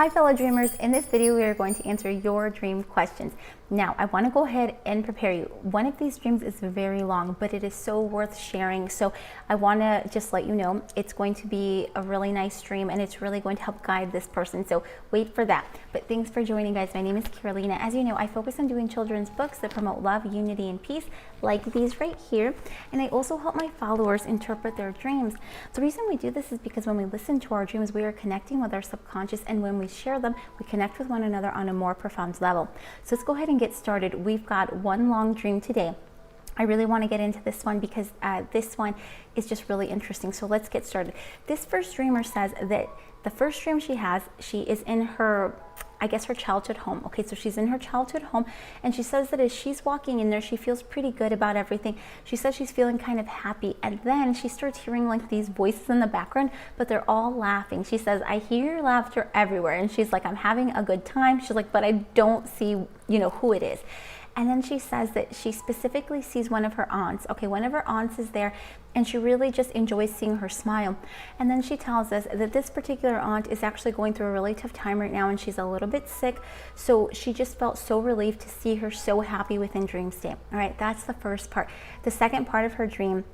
Hi fellow dreamers, in this video we are going to answer your dream questions. Now I want to go ahead and prepare you. One of these dreams is very long, but it is so worth sharing. So I want to just let you know it's going to be a really nice dream and it's really going to help guide this person. So wait for that. But thanks for joining, guys. My name is Carolina. As you know, I focus on doing children's books that promote love, unity, and peace, like these right here. And I also help my followers interpret their dreams. The reason we do this is because when we listen to our dreams, we are connecting with our subconscious, and when we share them, we connect with one another on a more profound level. So let's go ahead and get started. We've got one long dream today. I really want to get into this one because this one is just really interesting. So let's get started. This first dreamer says that the first dream she has, she is in her, I guess, her childhood home. Okay, so she's in her childhood home, and she says that as she's walking in there, she feels pretty good about everything. She says she's feeling kind of happy, and then she starts hearing like these voices in the background, but they're all laughing. She says, I hear laughter everywhere, and she's like, I'm having a good time. She's like, but I don't see, who it is. And then she says that she specifically sees one of her aunts. Okay, one of her aunts is there, and she really just enjoys seeing her smile. And then she tells us that this particular aunt is actually going through a really tough time right now, and she's a little bit sick. So she just felt so relieved to see her so happy within dream state. All right, that's the first part. The second part of her dream,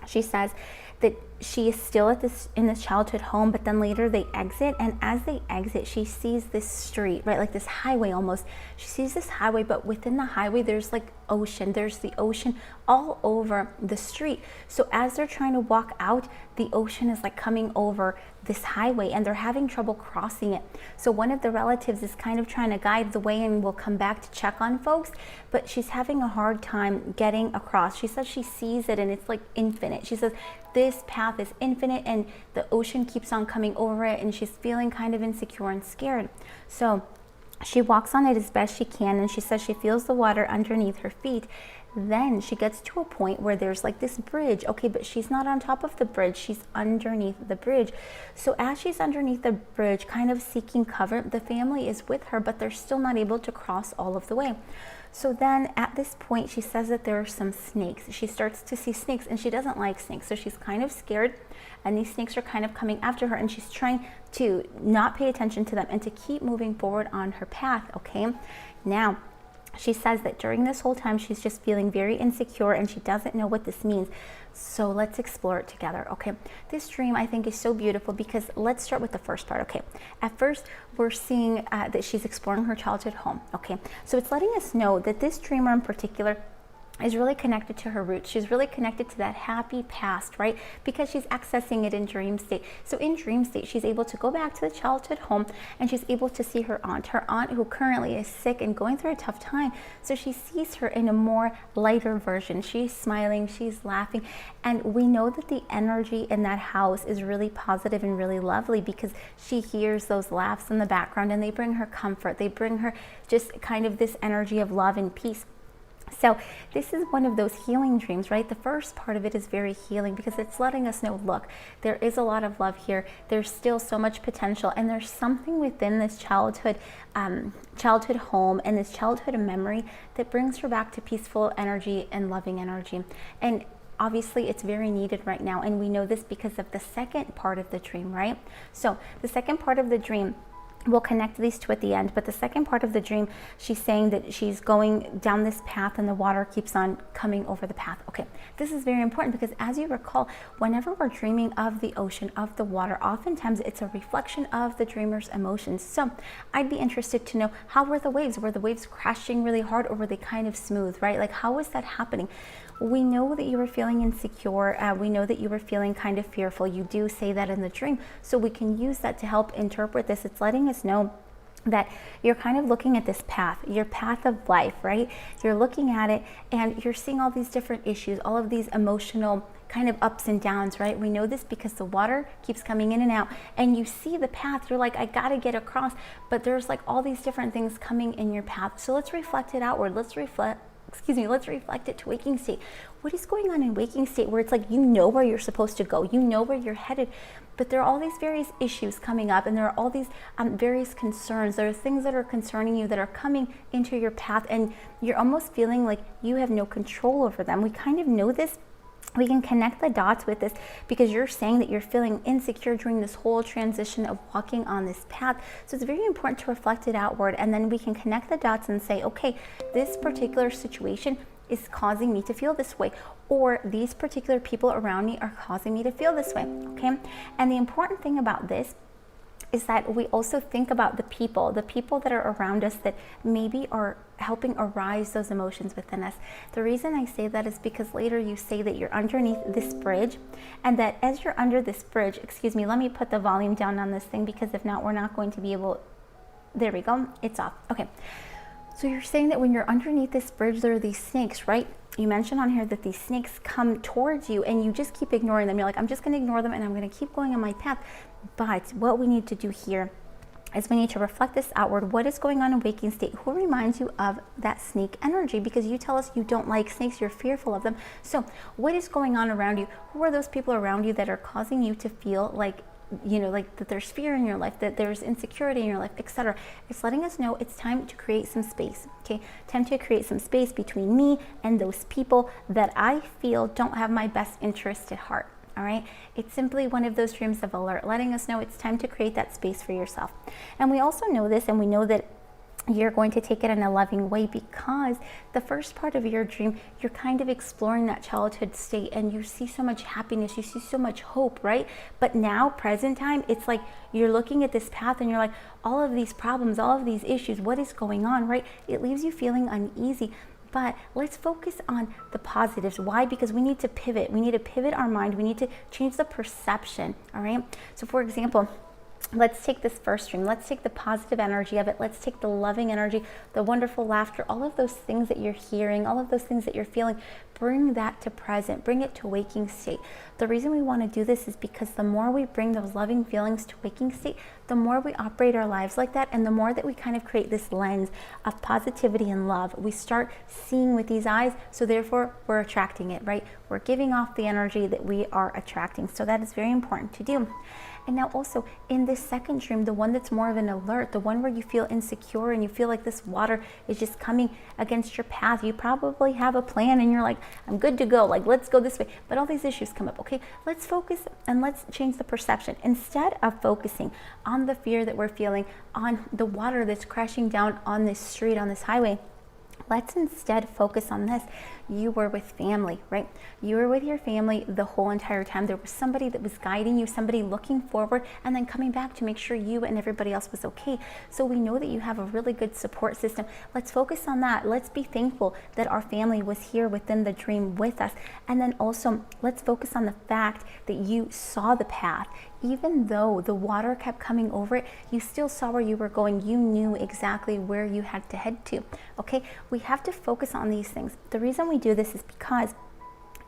she says that she is still in this childhood home, but then later they exit, and as they exit, she sees this street, right, like this highway almost. She sees this highway, but within the highway there's like ocean. There's the ocean all over the street. So as they're trying to walk out, the ocean is like coming over this highway, and they're having trouble crossing it. So one of the relatives is kind of trying to guide the way and will come back to check on folks, but she's having a hard time getting across. She says she sees it and it's like infinite. She says this path is infinite and the ocean keeps on coming over it, and she's feeling kind of insecure and scared. So she walks on it as best she can, and she says she feels the water underneath her feet. Then she gets to a point where there's like this bridge. Okay, but she's not on top of the bridge, she's underneath the bridge. So as she's underneath the bridge, kind of seeking cover, the family is with her, but they're still not able to cross all of the way. So then at this point, she says that there are some snakes. She starts to see snakes, and she doesn't like snakes, so she's kind of scared, and these snakes are kind of coming after her, and she's trying to not pay attention to them and to keep moving forward on her path. Okay, now she says that during this whole time she's just feeling very insecure, and she doesn't know what this means. So let's explore it together. Okay, this dream I think is so beautiful because let's start with the first part. Okay, at first we're seeing that she's exploring her childhood home. Okay, so it's letting us know that this dreamer in particular is really connected to her roots. She's really connected to that happy past, right? Because she's accessing it in dream state. So in dream state, she's able to go back to the childhood home, and she's able to see her aunt who currently is sick and going through a tough time. So she sees her in a more lighter version. She's smiling, she's laughing, and we know that the energy in that house is really positive and really lovely because she hears those laughs in the background, and they bring her comfort. They bring her just kind of this energy of love and peace. So this is one of those healing dreams, right? The first part of it is very healing because it's letting us know, look, there is a lot of love here. There's still so much potential, and there's something within this childhood home and this childhood memory that brings her back to peaceful energy and loving energy. And obviously it's very needed right now, and we know this because of the second part of the dream, right? So the second part of the dream, we'll connect these two at the end, but the second part of the dream, she's saying that she's going down this path and the water keeps on coming over the path. Okay, this is very important because as you recall, whenever we're dreaming of the ocean, of the water, oftentimes it's a reflection of the dreamer's emotions. So I'd be interested to know, how were the waves? Were the waves crashing really hard, or were they kind of smooth, right? Like, how was that happening? We know that you were feeling insecure. We know that you were feeling kind of fearful. You do say that in the dream. So we can use that to help interpret this. It's letting us know that you're kind of looking at this path, your path of life, right? You're looking at it and you're seeing all these different issues, all of these emotional kind of ups and downs, right? We know this because the water keeps coming in and out, and you see the path. You're like, I gotta get across, but there's like all these different things coming in your path. So let's reflect it outward. Let's reflect it to waking state. What is going on in waking state where it's like you know where you're supposed to go, you know where you're headed, but there are all these various issues coming up, and there are all these various concerns. There are things that are concerning you that are coming into your path, and you're almost feeling like you have no control over them. We kind of know this we can connect the dots with this because you're saying that you're feeling insecure during this whole transition of walking on this path. So it's very important to reflect it outward, and then we can connect the dots and say, okay, this particular situation is causing me to feel this way, or these particular people around me are causing me to feel this way, okay? And the important thing about this is that we also think about the people that are around us that maybe are helping arise those emotions within us. The reason I say that is because later you say that you're underneath this bridge, and that as you're under this bridge, excuse me, let me put the volume down on this thing, because if not, we're not going to be able, there we go, it's off. Okay, so you're saying that when you're underneath this bridge, there are these snakes, right? You mentioned on here that these snakes come towards you and you just keep ignoring them. You're like, I'm just going to ignore them and I'm going to keep going on my path. But what we need to do here is we need to reflect this outward. What is going on in waking state? Who reminds you of that snake energy? Because you tell us you don't like snakes, you're fearful of them. So what is going on around you? Who are those people around you that are causing you to feel like, you know, like that there's fear in your life, that there's insecurity in your life, etc.? It's letting us know it's time to create some space, okay? Time to create some space between me and those people that I feel don't have my best interest at heart, all right? It's simply one of those dreams of alert, letting us know it's time to create that space for yourself. And we also know this, and we know that you're going to take it in a loving way, because the first part of your dream, you're kind of exploring that childhood state and you see so much happiness, you see so much hope, right? But now, present time, it's like you're looking at this path and you're like, all of these problems, all of these issues, what is going on, right? It leaves you feeling uneasy. But let's focus on the positives. Why? Because we need to pivot. We need to pivot our mind. We need to change the perception, all right? So for example, let's take this first dream. Let's take the positive energy of it. Let's take the loving energy, the wonderful laughter, all of those things that you're hearing, all of those things that you're feeling. Bring that to present. Bring it to waking state. The reason we want to do this is because the more we bring those loving feelings to waking state, the more we operate our lives like that, and the more that we kind of create this lens of positivity and love. We start seeing with these eyes, so therefore we're attracting it, right? We're giving off the energy that we are attracting. So that is very important to do. And now also in this second dream, the one that's more of an alert, the one where you feel insecure and you feel like this water is just coming against your path. You probably have a plan and you're like, I'm good to go, like let's go this way. But all these issues come up, okay? Let's focus and let's change the perception. Instead of focusing on the fear that we're feeling, on the water that's crashing down on this street, on this highway, let's instead focus on this. You were with family, right? You were with your family the whole entire time. There was somebody that was guiding you, somebody looking forward and then coming back to make sure you and everybody else was okay. So we know that you have a really good support system. Let's focus on that. Let's be thankful that our family was here within the dream with us. And then also let's focus on the fact that you saw the path. Even though the water kept coming over it, you still saw where you were going. You knew exactly where you had to head to, okay? We have to focus on these things. The reason we do this is because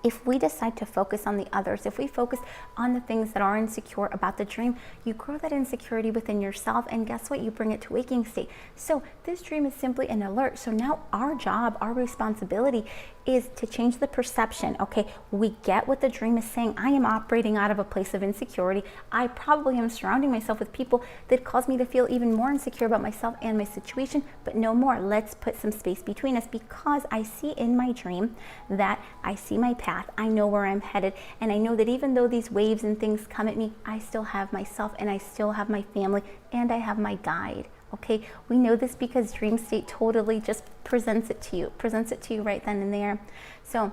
if we decide to focus on the others, if we focus on the things that are insecure about the dream, you grow that insecurity within yourself, and guess what? You bring it to waking state. So this dream is simply an alert. So now our job, our responsibility is to change the perception, okay? We get what the dream is saying. I am operating out of a place of insecurity. I probably am surrounding myself with people that cause me to feel even more insecure about myself and my situation, but no more. Let's put some space between us, because I see in my dream that I see my path. I know where I'm headed, and I know that even though these waves and things come at me, I still have myself and I still have my family and I have my guide. Okay, we know this because dream state totally just presents it to you right then and there. So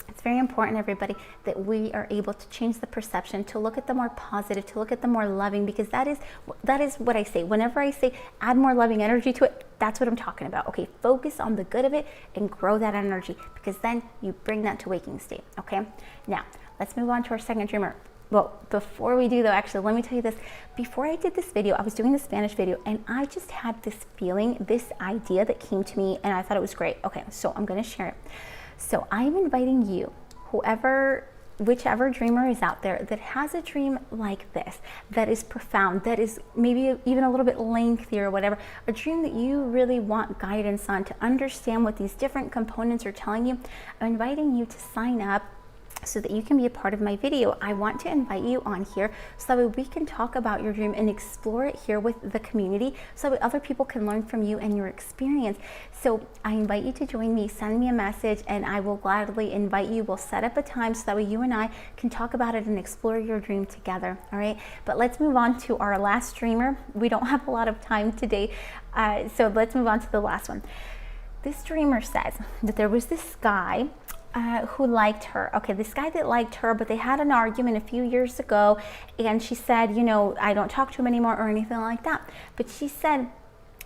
it's very important, everybody, that we are able to change the perception, to look at the more positive, to look at the more loving, because that is what I say. Whenever I say add more loving energy to it, that's what I'm talking about. Okay, focus on the good of it and grow that energy, because then you bring that to waking state. Okay, now let's move on to our second dreamer. Well, before we do though, actually, let me tell you this. Before I did this video, I was doing the Spanish video and I just had this feeling, this idea that came to me, and I thought it was great. Okay, so I'm gonna share it. So I'm inviting you, whichever dreamer is out there that has a dream like this, that is profound, that is maybe even a little bit lengthy or whatever, a dream that you really want guidance on to understand what these different components are telling you. I'm inviting you to sign up so that you can be a part of my video, I want to invite you on here so that we can talk about your dream and explore it here with the community so that other people can learn from you and your experience. So I invite you to join me, send me a message, and I will gladly invite you. We'll set up a time so that way you and I can talk about it and explore your dream together, all right? But let's move on to our last dreamer. We don't have a lot of time today, so let's move on to the last one. This dreamer says that there was this guy who liked her. Okay, this guy that liked her, but they had an argument a few years ago, and she said, you know, I don't talk to him anymore or anything like that. But she said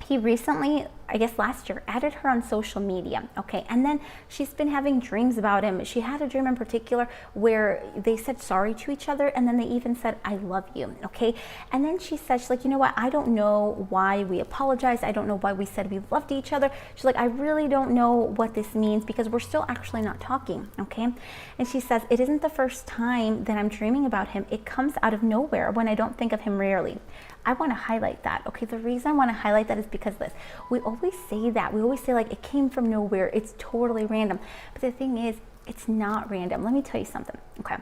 he recently, I guess last year, added her on social media, okay? And then she's been having dreams about him. She had a dream in particular where they said sorry to each other, and then they even said, I love you, okay? And then she said, she's like, you know what? I don't know why we apologized. I don't know why we said we loved each other. She's like, I really don't know what this means because we're still actually not talking, okay? And she says, it isn't the first time that I'm dreaming about him. It comes out of nowhere when I don't think of him rarely. I want to highlight that, okay? The reason I want to highlight that is because of this. We always say that. We always say like it came from nowhere. It's totally random. But the thing is, it's not random. Let me tell you something, okay?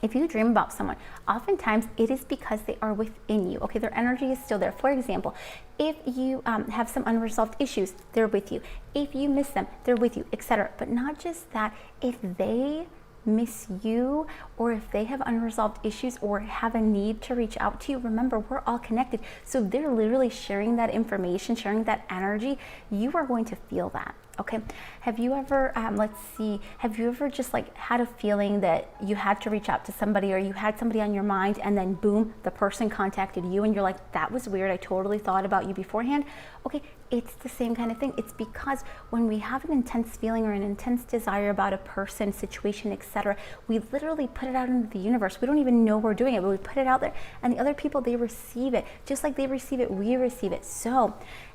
If you dream about someone, oftentimes it is because they are within you, okay? Their energy is still there. For example, if you have some unresolved issues, they're with you. If you miss them, they're with you, etc. But not just that, if they miss you or if they have unresolved issues or have a need to reach out to you, remember, we're all connected. So they're literally sharing that information, sharing that energy. You are going to feel that, okay? Have you ever, have you ever just like had a feeling that you had to reach out to somebody or you had somebody on your mind and then boom, the person contacted you and you're like, that was weird. I totally thought about you beforehand. Okay, it's the same kind of thing. It's because when we have an intense feeling or an intense desire about a person, situation, etc., we literally put it out into the universe. We don't even know we're doing it, but we put it out there and the other people, they receive it. Just like they receive it, we receive it. So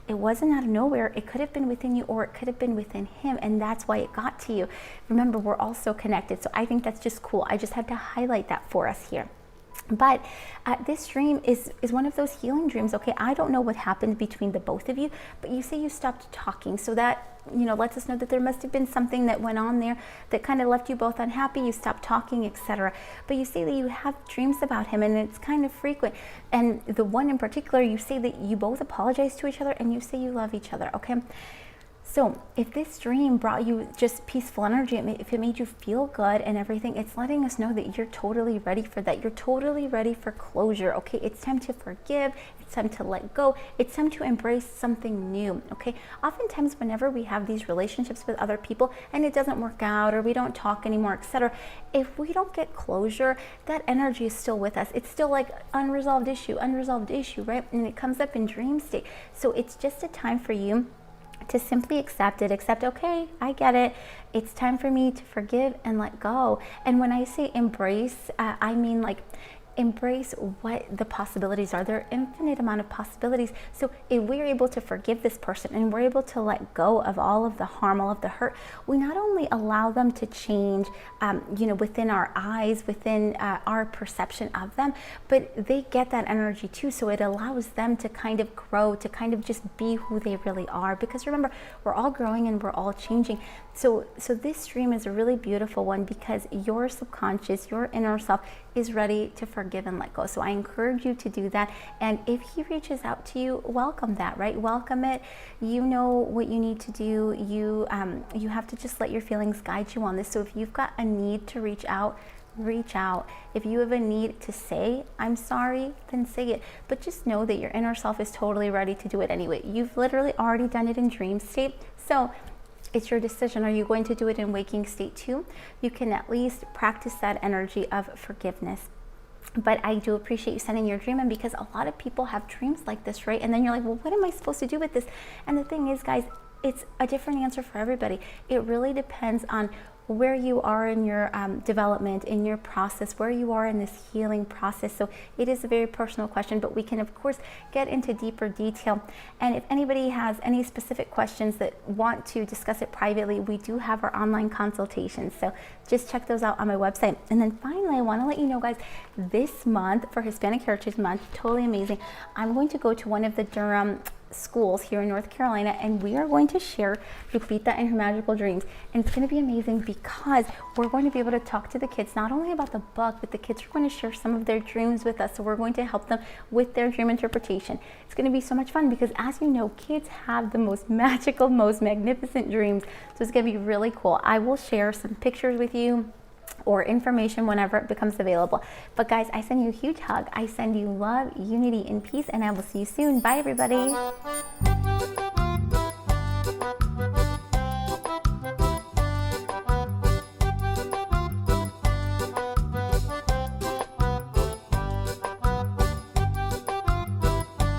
it wasn't out of nowhere. It could have been within you or it could have been within him, and that's why it got to you. Remember, we're all so connected. So I think that's just cool. I just had to highlight that for us here. But this dream is one of those healing dreams, okay? I don't know what happened between the both of you, but you say you stopped talking. So that, you know, lets us know that there must have been something that went on there that kind of left you both unhappy. You stopped talking, etc. But you say that you have dreams about him and it's kind of frequent. And the one in particular, you say that you both apologize to each other and you say you love each other, okay? So if this dream brought you just peaceful energy, if it made you feel good and everything, it's letting us know that you're totally ready for that. You're totally ready for closure, okay? It's time to forgive. It's time to let go. It's time to embrace something new, okay? Oftentimes, whenever we have these relationships with other people and it doesn't work out or we don't talk anymore, etc., if we don't get closure, that energy is still with us. It's still like unresolved issue, right? And it comes up in dream state. So it's just a time for you to simply accept it, okay, I get it. It's time for me to forgive and let go. And when I say embrace, I mean like embrace what the possibilities are. There are infinite amount of possibilities. So if we're able to forgive this person and we're able to let go of all of the harm, all of the hurt, we not only allow them to change, you know, within our eyes, within our perception of them, but they get that energy too. So it allows them to kind of grow, to kind of just be who they really are. Because remember, we're all growing and we're all changing. So this dream is a really beautiful one because your subconscious, your inner self is ready to forgive and let go. So I encourage you to do that. And if he reaches out to you, welcome that, right? Welcome it. You know what you need to do. You have to just let your feelings guide you on this. So if you've got a need to reach out, reach out. If you have a need to say, I'm sorry, then say it. But just know that your inner self is totally ready to do it anyway. You've literally already done it in dream state. So it's your decision. Are you going to do it in waking state too? You can at least practice that energy of forgiveness. But I do appreciate you sending your dream in because a lot of people have dreams like this, right? And then you're like, well, what am I supposed to do with this? And the thing is, guys, it's a different answer for everybody. It really depends on where you are in your development, in your process, where you are in this healing process. So it is a very personal question, but we can of course get into deeper detail. And if anybody has any specific questions that want to discuss it privately, we do have our online consultations. So just check those out on my website. And then finally, I want to let you know, guys, this month for Hispanic Heritage Month, totally amazing, I'm going to go to one of the Durham schools here in North Carolina, and we are going to share Lupita and her magical dreams. And it's going to be amazing because we're going to be able to talk to the kids not only about the book, but the kids are going to share some of their dreams with us. So we're going to help them with their dream interpretation. It's going to be so much fun because, as you know, kids have the most magical, most magnificent dreams. So it's going to be really cool. I will share some pictures with you or information whenever it becomes available. But guys, I send you a huge hug. I send you love, unity, and peace, and I will see you soon. Bye, everybody.